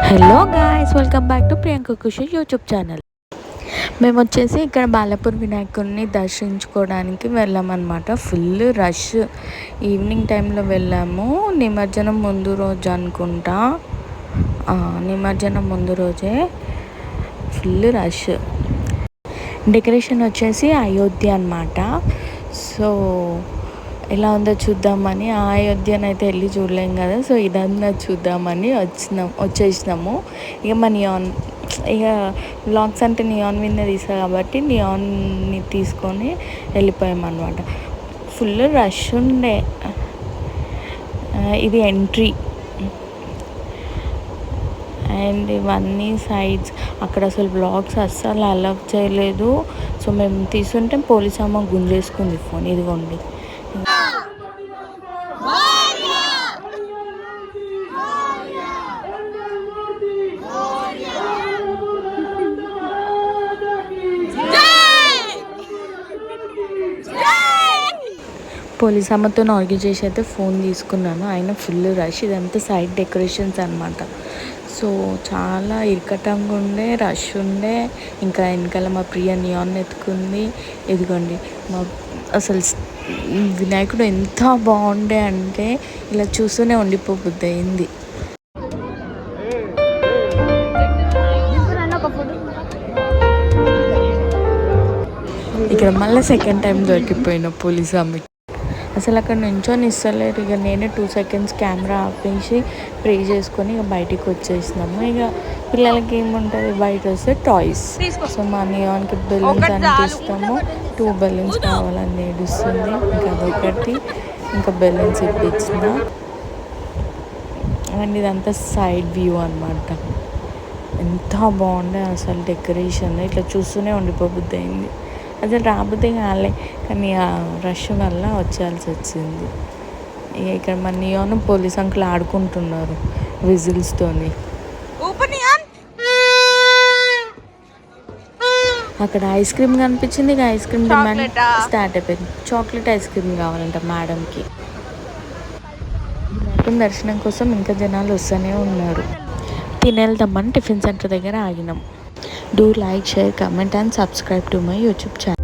Hello guys, welcome back to Priyanka Khushi YouTube channel. మేము వచ్చేసి ఇక్కడ బాలాపూర్ వినాయకుడిని దర్శించుకోవడానికి వెళ్ళామన్నమాట. Full rush. ఈవినింగ్ టైంలో వెళ్ళాము. నిమజ్జనం ముందు రోజు అనుకుంటా. నిమజ్జనం ముందు రోజే ఫుల్ రష్. డెకరేషన్ వచ్చేసి అయోధ్య అన్నమాట. సో ఎలా ఉందో చూద్దామని, ఆ అయోధ్యనైతే వెళ్ళి చూడలేం కదా, సో ఇదన్నా చూద్దామని వచ్చేసినాము. ఇక మా నియాన్, ఇక వ్లాగ్స్ అంటే నియాన్ మీద తీసా కాబట్టి నియాన్ని తీసుకొని వెళ్ళిపోయామన్నమాట. ఫుల్ రష్ ఉండే. ఇది ఎంట్రీ అండ్ ఇవన్నీ సైడ్స్. అక్కడ అసలు బ్లాగ్స్ అస్సలు అలౌ చేయలేదు. సో మేము తీసుంటే పోలీస్ అమ్మ గుంజేసుకుంది ఫోన్. ఇదిగోండి. పోలీస్ అమ్మతో ఆర్గ్యూ చేసి అయితే ఫోన్ తీసుకున్నాను. ఆయన ఫుల్ రష్. ఇదంతా సైడ్ డెకరేషన్స్ అనమాట. సో చాలా ఇరకటంగా ఉండే, రష్ ఉండే. ఇంకా వెనకాల మా ప్రియ నియాన్ ఎత్తుకుంది. ఇదిగోండి మా అసలు వినాయకుడు ఎంత బాగుండే అంటే ఇలా చూస్తూనే ఉండిపోబుద్ది అయింది. ఇక్కడ మళ్ళీ సెకండ్ టైం దొరికిపోయిన పోలీస్ అమ్మ. అసలు అక్కడ నుంచొని ఇస్తలేరు. ఇక నేనే 2 seconds కెమెరా ఆపేసి ప్రే చేసుకొని ఇక బయటికి వచ్చేసినాము. ఇక పిల్లలకి ఏముంటుంది, బయట వస్తే టాయ్స్. సో మా నియాన్కి బెలూన్స్ అనిపిస్తాము. 2 balloons కావాలని ఏడుస్తుంది. ఇంకా అదొకటి, ఇంకా బెలూన్స్ ఇప్పించిన. అండ్ ఇదంతా సైడ్ వ్యూ అనమాట. ఎంత బాగుండే అసలు డెకరేషన్. ఇట్లా చూస్తూనే ఉండిపోబుద్ది అయింది. అసలు రాబుద్ది కాలే, కానీ ఆ రష్ వల్ల వచ్చేయాల్సి వచ్చింది. ఇక ఇక్కడ మన నియాన్ పోలీస్ అంకుల్ ఆడుకుంటున్నారు విజిల్స్తోని. అక్కడ ఐస్ క్రీమ్ కనిపించింది. ఇక ఐస్ క్రీమ్ డిమాండ్ స్టార్ట్ అయిపోయింది. చాక్లెట్ ఐస్ క్రీమ్ కావాలంట మేడంకి. దర్శనం కోసం ఇంకా జనాలు వస్తూనే ఉన్నారు. తినేద్దామని టిఫిన్ సెంటర్ దగ్గర ఆగినాం. Do like, share, comment and subscribe to my YouTube channel.